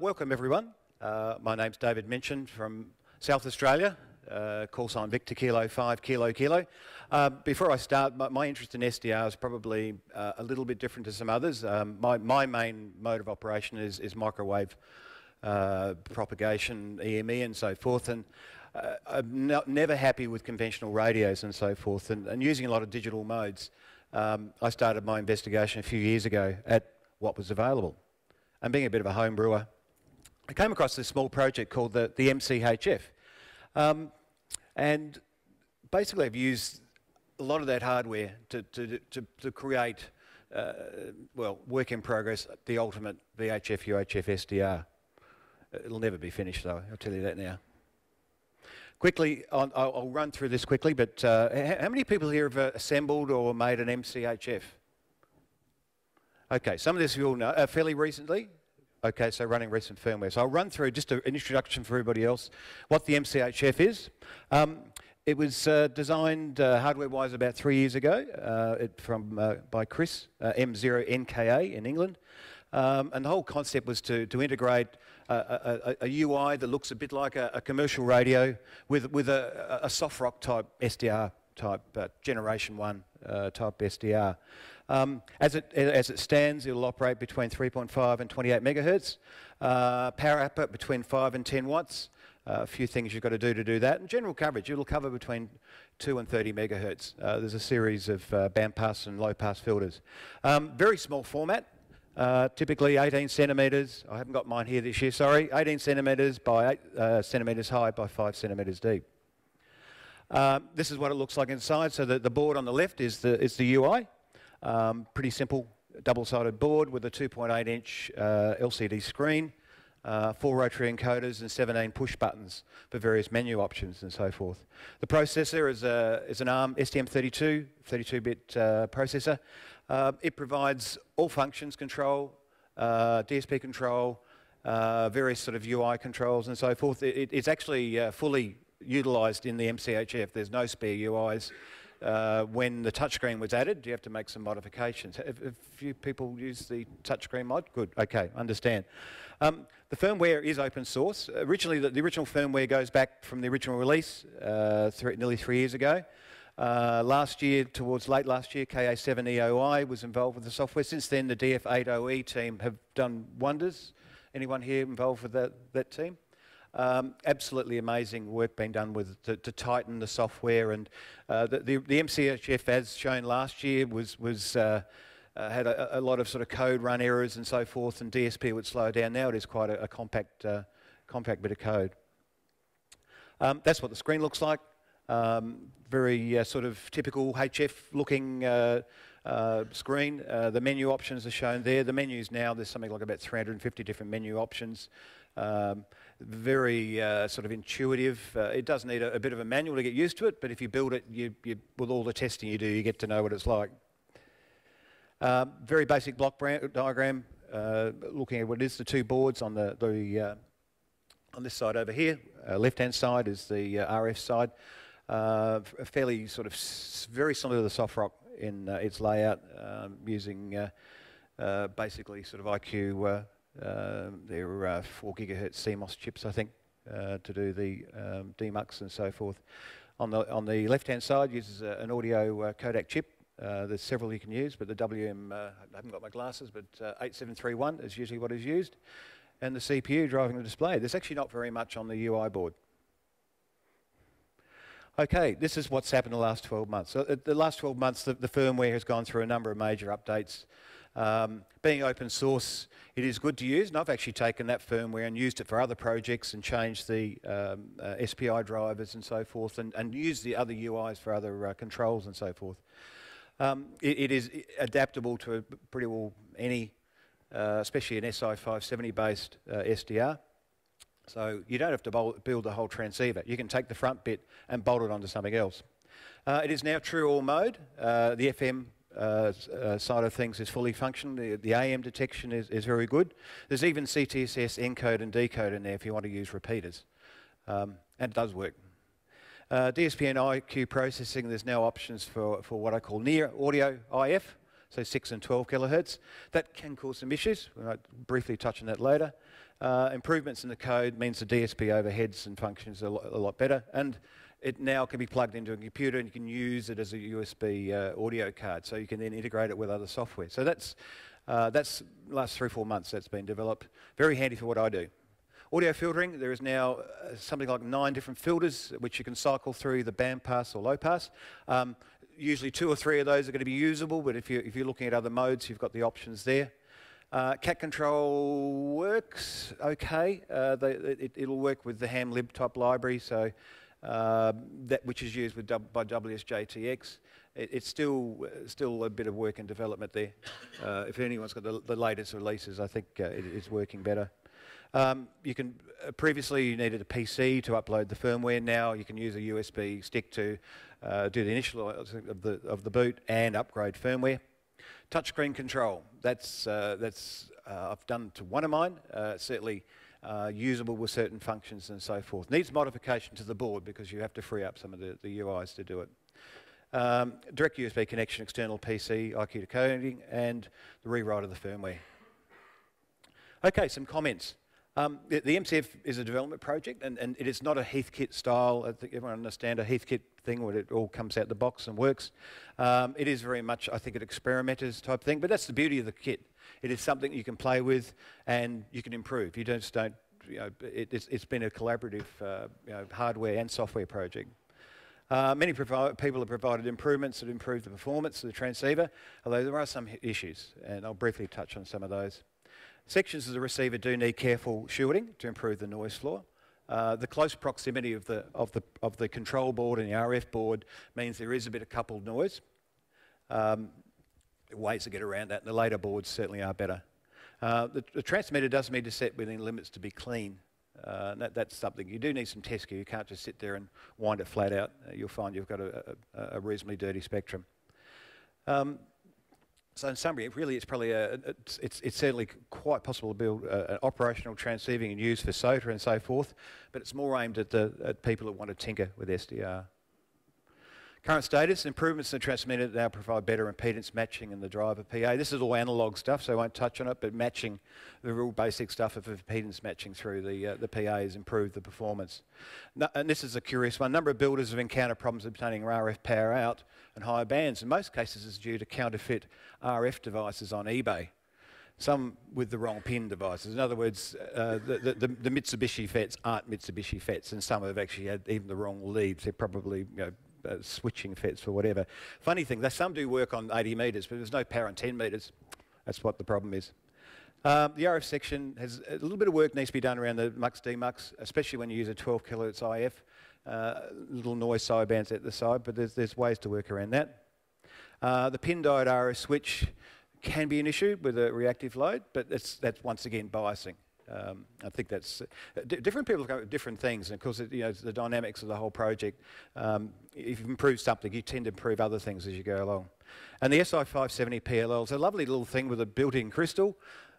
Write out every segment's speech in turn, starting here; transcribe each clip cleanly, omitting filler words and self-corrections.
Welcome everyone. My name's David Minchin from South Australia, call sign Victor Kilo 5 Kilo Kilo. Before I start, my interest in SDR is probably a little bit different to some others. My main mode of operation is microwave propagation, EME and so forth, and I'm never happy with conventional radios and so forth, and using a lot of digital modes. I started my investigation a few years ago at what was available. And being a bit of a home brewer, I came across this small project called the mcHF. And basically I've used a lot of that hardware to create, well, work in progress, the ultimate VHF UHF SDR. It'll never be finished though, I'll tell you that now. Quickly, I'll run through this quickly, but how many people here have assembled or made an mcHF? Okay, some of this you all know, fairly recently. Okay, so running recent firmware. So I'll run through just an introduction for everybody else, what the mcHF is. It was designed hardware-wise about 3 years ago by Chris, M0NKA in England. And the whole concept was to integrate a UI that looks a bit like a commercial radio with a soft rock type SDR type, generation 1 type SDR. As it stands, it'll operate between 3.5 and 28 megahertz. Power output between 5 and 10 watts. A few things you've got to do that. And general coverage, it'll cover between 2 and 30 megahertz. There's a series of bandpass and low-pass filters. Very small format. Typically 18 centimetres. I haven't got mine here this year, sorry. 18 centimetres by 8 centimetres high by 5 centimetres deep. This is what it looks like inside. So the board on the left is the UI. Pretty simple double-sided board with a 2.8-inch LCD screen, 4 rotary encoders and 17 push buttons for various menu options and so forth. The processor is an ARM STM32, 32-bit processor. It provides all functions control, DSP control, various sort of UI controls and so forth. It's actually fully utilised in the mcHF. There's no spare UIs. When the touchscreen was added, you have to make some modifications. Have a few people use the touchscreen mod? Good, okay, understand. The firmware is open source. Originally, the original firmware goes back from the original release nearly 3 years ago. Last year, towards late last year, KA7EOI was involved with the software. Since then, the DF8OE team have done wonders. Anyone here involved with that team? Absolutely amazing work being done with to tighten the software, and the mcHF, as shown last year, had a lot of sort of code run errors and so forth, and DSP would slow down. Now it is quite a compact bit of code. That's what the screen looks like. Very sort of typical HF looking screen. The menu options are shown there. The menus now, there's something like about 350 different menu options. Very sort of intuitive. It does need a bit of a manual to get used to it, but if you build it, with all the testing you do, you get to know what it's like. Very basic block diagram, looking at what is the two boards on on this side over here. Left-hand side is the RF side. Fairly sort of very similar to the soft rock in its layout, using basically sort of IQ. They're 4 gigahertz CMOS chips, I think, to do the demux and so forth. On the left-hand side, uses an audio codec chip. There's several you can use, but the WM, I haven't got my glasses, but 8731 is usually what is used. And the CPU driving the display. There's actually not very much on the UI board. Okay, this is what's happened in the last 12 months. So the last 12 months, the firmware has gone through a number of major updates. Being open source, it is good to use, and I've actually taken that firmware and used it for other projects and changed the SPI drivers and so forth, and used the other UIs for other controls and so forth. It is adaptable to pretty well any, especially an SI570 based SDR. So you don't have to build the whole transceiver. You can take the front bit and bolt it onto something else. It is now true all mode. The FM side of things is fully functional. The AM detection is very good. There's even CTSS encode and decode in there if you want to use repeaters. And it does work. DSP and IQ processing, there's now options for what I call near audio IF. so 6 and 12 kilohertz. That can cause some issues. We might briefly touch on that later. Improvements in the code means the DSP overheads and functions a lot better, and it now can be plugged into a computer and you can use it as a USB audio card, so you can then integrate it with other software. So that's last 3 or 4 months that's been developed. Very handy for what I do. Audio filtering, there is now something like 9 different filters which you can cycle through the band pass or low pass. Usually 2 or 3 of those are going to be usable, but if you're looking at other modes, you've got the options there. Cat control works okay. It'll work with the ham-lib type library, so that which is used by WSJTX. It's still a bit of work and development there. If anyone's got the latest releases, I think it is working better. Previously you needed a PC to upload the firmware. Now you can use a USB stick to do the initial of the boot and upgrade firmware. Touchscreen control. That's I've done to one of mine. Certainly usable with certain functions and so forth. Needs modification to the board because you have to free up some of the UIs to do it. Direct USB connection, external PC, IQ decoding, and the rewrite of the firmware. Okay, some comments. The mcHF is a development project, and it is not a Heathkit style. I think everyone understands a Heathkit thing where it all comes out the box and works. It is very much, I think, an experimenter's type thing, but that's the beauty of the kit. It is something you can play with and you can improve. You just don't, it's been a collaborative hardware and software project. Many people have provided improvements that improve the performance of the transceiver, although there are some issues, and I'll briefly touch on some of those. Sections of the receiver do need careful shielding to improve the noise floor. The close proximity of the control board and the RF board means there is a bit of coupled noise. Ways to get around that, and the later boards certainly are better. The transmitter does need to set within limits to be clean. That's something. You do need some test gear. You can't just sit there and wind it flat out. You'll find you've got a reasonably dirty spectrum. So in summary, really, it's certainly quite possible to build an operational transceiving and use for SOTA and so forth, but it's more aimed at people that want to tinker with SDR. Current status, improvements in the transmitter now provide better impedance matching in the driver PA. This is all analog stuff, so I won't touch on it, but matching the real basic stuff of impedance matching through the PA has improved the performance. And this is a curious one. A number of builders have encountered problems obtaining RF power out and higher bands. In most cases, it's due to counterfeit RF devices on eBay. Some with the wrong pin devices. In other words, the Mitsubishi FETs aren't Mitsubishi FETs, and some have actually had even the wrong leads. They're probably switching FETs for whatever. Funny thing, some do work on 80 metres, but there's no power on 10 metres. That's what the problem is. The RF section has a little bit of work needs to be done around the mux demux, especially when you use a 12 kilohertz IF. Little noise sidebands at the side, but there's ways to work around that. The pin diode RF switch can be an issue with a reactive load, but that's once again biasing. I think that's different people come with different things, and of course, it's the dynamics of the whole project. If you improve something, you tend to improve other things as you go along. And the SI570 PLL is a lovely little thing with a built-in crystal,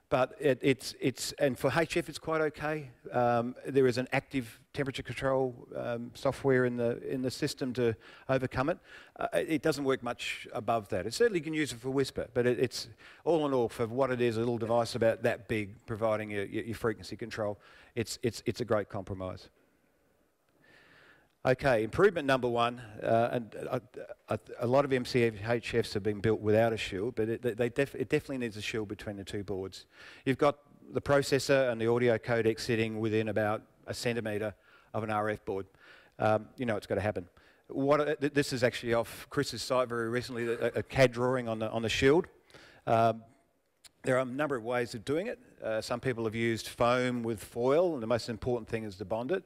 but and for HF it's quite okay. There is an active temperature control software in the system to overcome it. It doesn't work much above that. It certainly can use it for whisper, but it's all in all, for what it is, a little device about that big, providing your frequency control. It's a great compromise. Okay, improvement number one, and a lot of mcHFs have been built without a shield, but it definitely needs a shield between the two boards. You've got the processor and the audio codec sitting within about a centimetre of an RF board. You know it's got to happen. This is actually off Chris's site very recently, a CAD drawing on the shield. There are a number of ways of doing it. Some people have used foam with foil, and the most important thing is to bond it.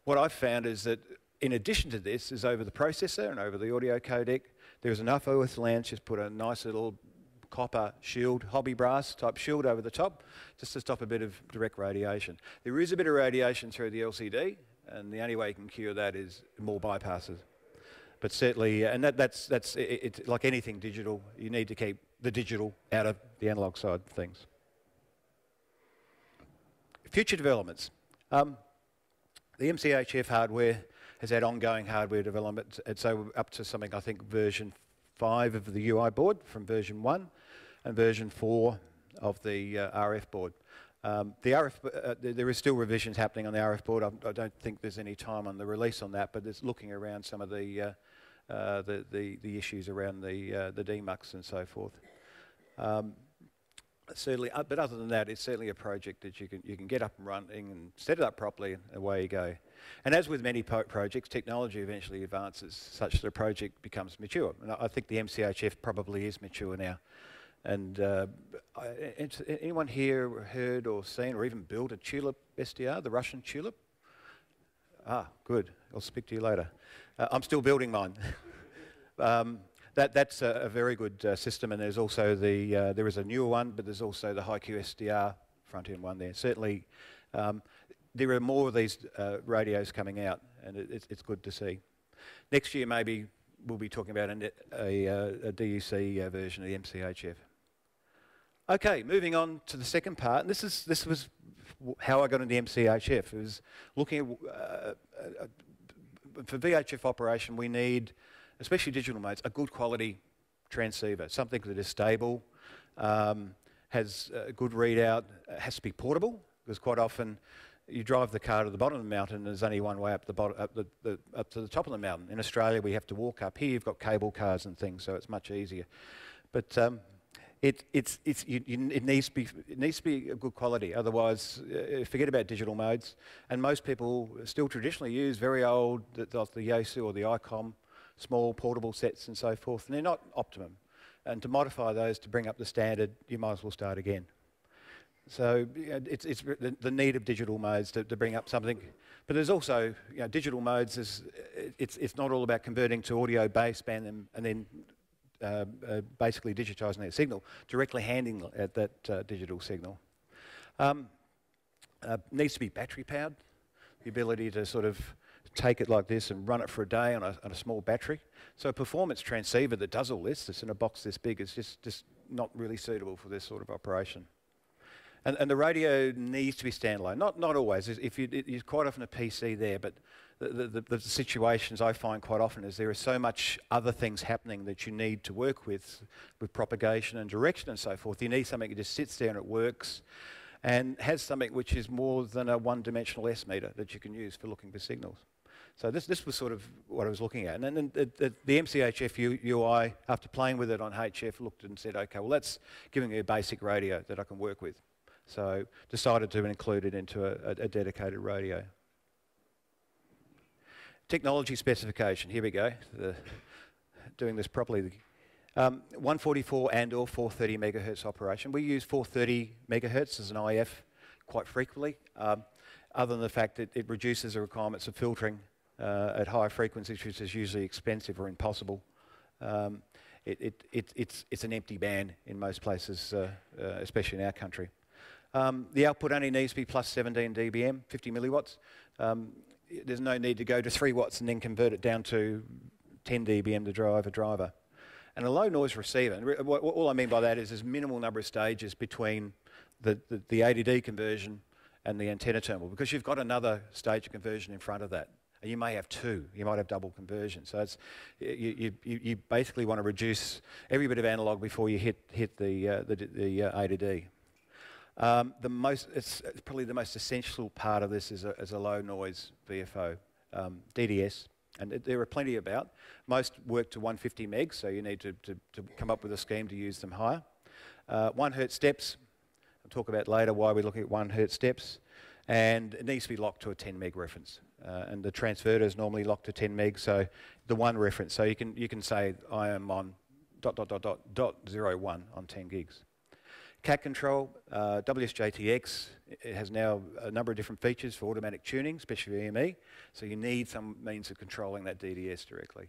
What I've found is that in addition to this, is over the processor and over the audio codec, there's enough earth just put a nice little copper shield, hobby brass type shield over the top, just to stop a bit of direct radiation. There is a bit of radiation through the LCD, and the only way you can cure that is more bypasses. But certainly, and that's like anything digital, you need to keep the digital out of the analog side of things. Future developments. The mcHF hardware has had ongoing hardware development, and so up to something, I think, version 5 of the UI board from version 1. and version 4 of the RF board. There is still revisions happening on the RF board. I don't think there's any time on the release on that, but it's looking around some of the issues around the demux and so forth. Certainly, but other than that, it's certainly a project that you can get up and running and set it up properly, and away you go. And as with many projects, technology eventually advances such that a project becomes mature. And I think the mcHF probably is mature now. And anyone here heard or seen or even built a Tulip SDR, the Russian Tulip? Ah, good. I'll speak to you later. I'm still building mine. That's a very good system, and there's also there is a newer one, but there's also the HiQ SDR front-end one there. Certainly, there are more of these radios coming out, and it's good to see. Next year, maybe we'll be talking about a DUC version of the mcHF. Okay, moving on to the second part, and this was how I got into the mcHF. It was looking at for VHF operation, we need, especially digital modes, a good quality transceiver, something that is stable, has a good readout, has to be portable, because quite often you drive the car to the bottom of the mountain and there's only one way up to the top of the mountain. In Australia, we have to walk up. Here you've got cable cars and things, so it's much easier. But it needs to be a good quality. Otherwise, forget about digital modes. And most people still traditionally use very old, the Yaesu or the ICOM, small portable sets and so forth, and they're not optimum. And to modify those to bring up the standard, you might as well start again. So it's the need of digital modes to bring up something. But there's also, digital modes, it's not all about converting to audio baseband and then basically digitising that signal, directly handing that digital signal. Needs to be battery powered, the ability to sort of take it like this and run it for a day on a small battery. So a performance transceiver that does all this, that's in a box this big, is just not really suitable for this sort of operation. And the radio needs to be standalone. Not always. You're quite often a PC there, but the situations I find quite often is there is so much other things happening that you need to work with propagation and direction and so forth. You need something that just sits there and it works and has something which is more than a one-dimensional S meter that you can use for looking for signals. So this was sort of what I was looking at. And then the mcHF UI, after playing with it on HF, looked and said, okay, well, that's giving me a basic radio that I can work with. So decided to include it into a dedicated radio. Technology specification, here we go, doing this properly. 144 and or 430 megahertz operation. We use 430 megahertz as an IF quite frequently, other than the fact that it reduces the requirements of filtering at higher frequencies, which is usually expensive or impossible. It's an empty band in most places, especially in our country. The output only needs to be plus 17 dBm, 50 milliwatts. There's no need to go to 3 watts and then convert it down to 10 dBm to drive a driver. And a low noise receiver, and all I mean by that is there's minimal number of stages between the ADD conversion and the antenna terminal, because you've got another stage of conversion in front of that. And you may have two, you might have double conversion. So it's, you basically want to reduce every bit of analog before you hit the ADD. It's probably the most essential part of this is a low noise VFO, DDS, and there are plenty about. Most work to 150 megs, so you need to come up with a scheme to use them higher. 1 hertz steps, I'll talk about later why we're looking at 1 hertz steps, and it needs to be locked to a 10 meg reference. And the transverter is normally locked to 10 meg, so the one reference, so you can say I am on ... 01 on 10 gigs. CAT control, WSJTX, it has now a number of different features for automatic tuning, especially EME, so you need some means of controlling that DDS directly.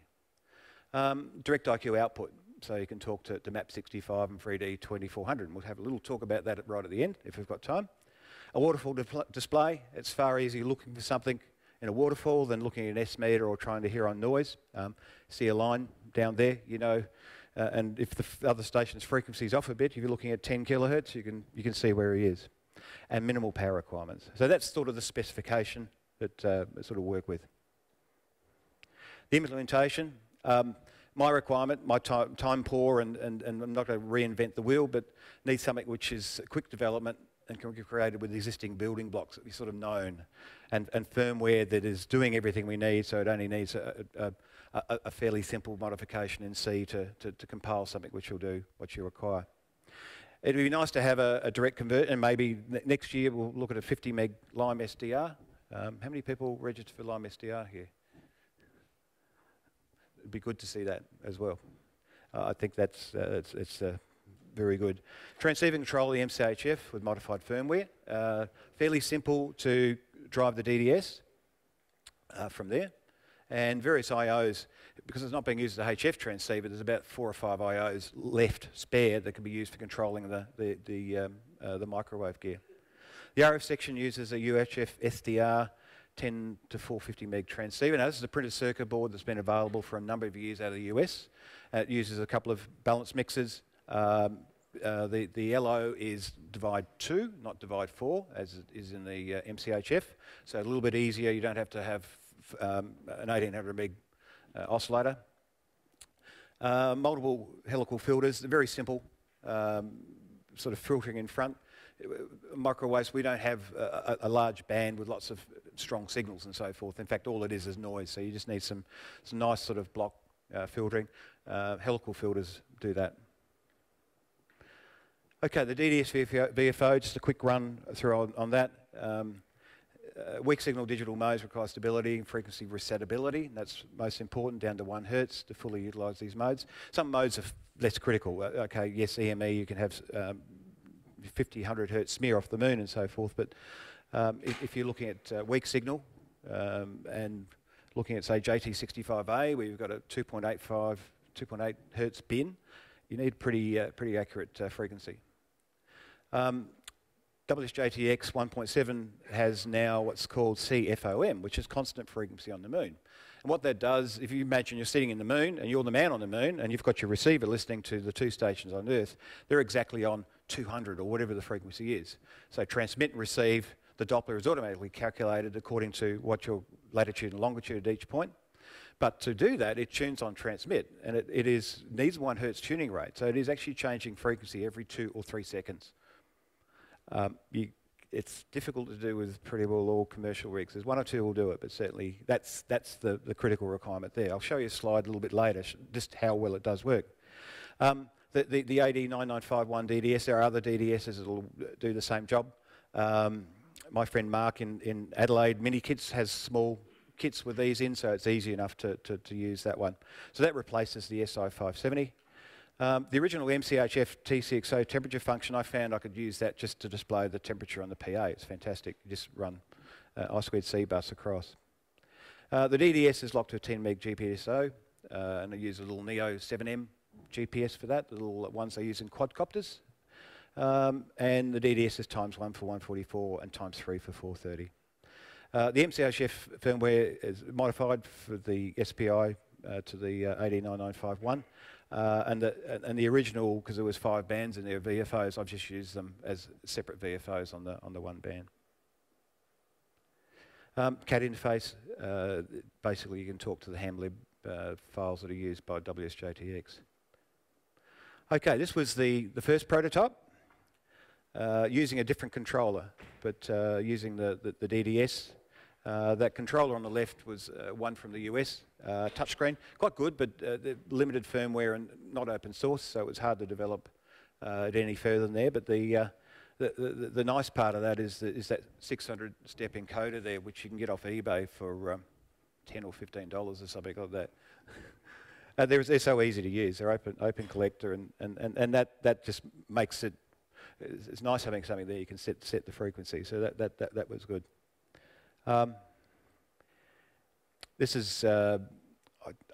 Direct IQ output, so you can talk to MAP65 and FREEDV 2400, and we'll have a little talk about that right at the end if we've got time. A waterfall display, it's far easier looking for something in a waterfall than looking at an S meter or trying to hear on noise. See a line down there, you know, and if the other station's frequency is off a bit, if you're looking at 10 kilohertz, you can see where he is. And minimal power requirements. So that's sort of the specification that sort of work with. The implementation, my requirement, my time poor, and I'm not going to reinvent the wheel, but need something which is quick development and can be created with existing building blocks that we sort of known, and firmware that is doing everything we need, so it only needs a fairly simple modification in C to compile something which will do what you require. It'd be nice to have a direct convert, and maybe next year we'll look at a 50 meg Lime SDR. How many people registered for Lime SDR here? It'd be good to see that as well. I think that's it's very good. Transceiver control the mcHF with modified firmware. Fairly simple to drive the DDS from there. And various IOs, because it's not being used as a HF transceiver, there's about 4 or 5 IOs left spare that can be used for controlling the microwave gear. The RF section uses a UHF SDR 10 to 450 meg transceiver. Now, this is a printed circuit board that's been available for a number of years out of the US. It uses a couple of balance mixers. The LO is divide 2, not divide 4, as it is in the mcHF. So a little bit easier. You don't have to have an 1800 meg oscillator. Multiple helical filters. They're very simple, sort of filtering in front. Microwaves, we don't have a large band with lots of strong signals and so forth. In fact, all it is noise. So you just need some nice sort of block filtering. Helical filters do that. Okay, the Dds Vfo, just a quick run through on that. Weak signal digital modes require stability and frequency resettability. That's most important, down to 1 Hertz to fully utilise these modes. Some modes are less critical. Okay, yes, EME, you can have 50, 100 Hertz smear off the moon and so forth, but if you're looking at weak signal and looking at, say, JT65A, where you've got a 2.8 Hertz bin, you need pretty accurate frequency. WSJTX 1.7 has now what's called CFOM, which is constant frequency on the moon. And what that does, if you imagine you're sitting in the moon and you're the man on the moon and you've got your receiver listening to the 2 stations on Earth, they're exactly on 200 or whatever the frequency is. So transmit and receive, the Doppler is automatically calculated according to what your latitude and longitude at each point. But to do that, it tunes on transmit, and it needs 1 Hertz tuning rate. So it is actually changing frequency every 2 or 3 seconds. It's difficult to do with pretty well all commercial rigs. There's 1 or 2 will do it, but certainly that's the critical requirement there. I'll show you a slide a little bit later, just how well it does work. The AD9951 DDS, there are other DDSs that will do the same job. My friend Mark in Adelaide Mini Kits has small kits with these in, so it's easy enough to use that one. So that replaces the SI570. The original mcHF TCXO temperature function, I found I could use that just to display the temperature on the PA. It's fantastic. You just run I2C bus across. The DDS is locked to a 10 meg GPSO, and I use a little Neo 7M GPS for that, the little ones they use in quadcopters. And the DDS is ×1 for 144 and ×3 for 430. The mcHF firmware is modified for the SPI to the AD9951. And the original, because there was 5 bands in there, VFOs, I've just used them as separate VFOs on the 1 band. CAT interface, basically you can talk to the hamlib files that are used by WSJTX. Okay, this was the first prototype, using a different controller, but using the DDS. That controller on the left was one from the US, touchscreen. Quite good, but limited firmware and not open source, so it was hard to develop it any further than there. But the nice part of that is that 600-step encoder there, which you can get off eBay for $10 or $15 or something like that. They're so easy to use. They're open collector, and that just makes it. It's nice having something there you can set the frequency. So that was good. This is, I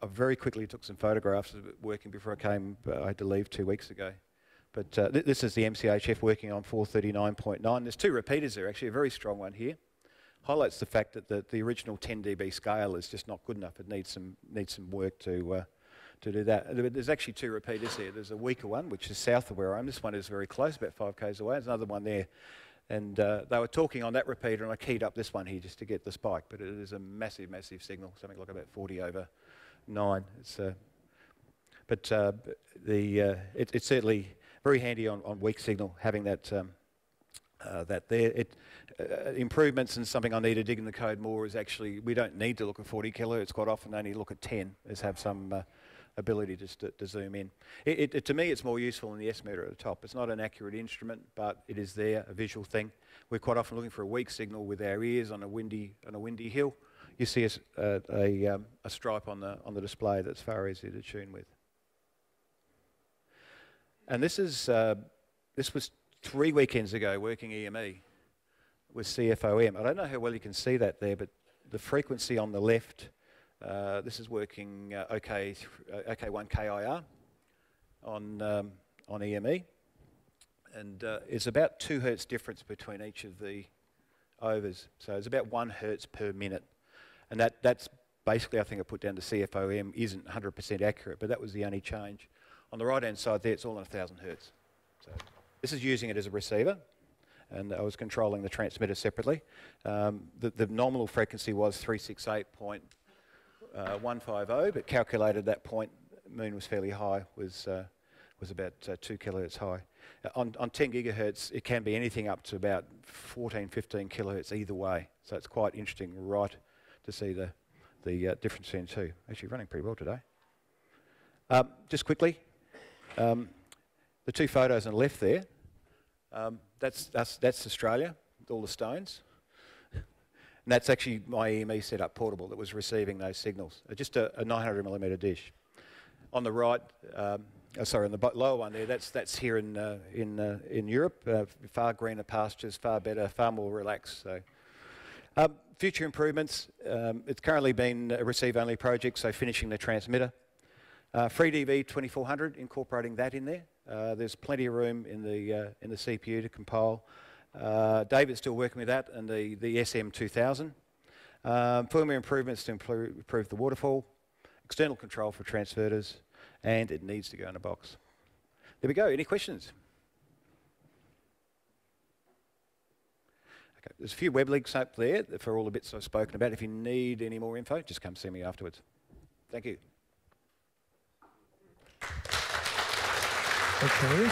very quickly took some photographs of it working before I came. I had to leave 2 weeks ago. But this is the mcHF working on 439.9. There's 2 repeaters there, actually, a very strong one here. Highlights the fact that the original 10 dB scale is just not good enough. It needs some work to do that. There's actually 2 repeaters there. There's a weaker one, which is south of where I am. This one is very close, about 5 k's away. There's another one there. And they were talking on that repeater, and I keyed up this one here just to get the spike. But it is a massive, massive signal, something like about 40/9. It's But it's certainly very handy on weak signal having that that there. Improvements and something I need to dig in the code more is actually we don't need to look at 40 kilohertz quite often. Only look at 10. Is have some ability just to zoom in. To me, it's more useful than the S meter at the top. It's not an accurate instrument, but it is there, a visual thing. We're quite often looking for a weak signal with our ears on a windy hill. You see a stripe on the display that's far easier to tune with. And this was 3 weekends ago working EME with CFOM. I don't know how well you can see that there, but the frequency on the left, this is working OK1KIR on EME, and it's about 2 hertz difference between each of the overs. So it's about 1 hertz per minute, and that's basically, I think I put down to CFOM isn't 100% accurate, but that was the only change. On the right-hand side there, it's all on 1,000 hertz. So this is using it as a receiver, and I was controlling the transmitter separately. The nominal frequency was 368.150, but calculated that point, moon was fairly high, was about 2 kilohertz high. On 10 gigahertz, it can be anything up to about 14, 15 kilohertz either way. So it's quite interesting, right, to see the difference between the two. Actually running pretty well today. Just quickly, the 2 photos on the left there, that's Australia, all the stones. And that's actually my EME setup portable that was receiving those signals. Just a 900mm dish. On the right, sorry, on the lower one there, that's here in Europe. Far greener pastures, far better, far more relaxed. So, future improvements. It's currently been a receive-only project, so finishing the transmitter. FREEDV 2400, incorporating that in there. There's plenty of room in the CPU to compile. David's still working with that and the SM2000. Firmware improvements to improve the waterfall, external control for transverters, and it needs to go in a box. There we go. Any questions? Okay. There's a few web links up there for all the bits I've spoken about. If you need any more info, just come see me afterwards. Thank you. Okay.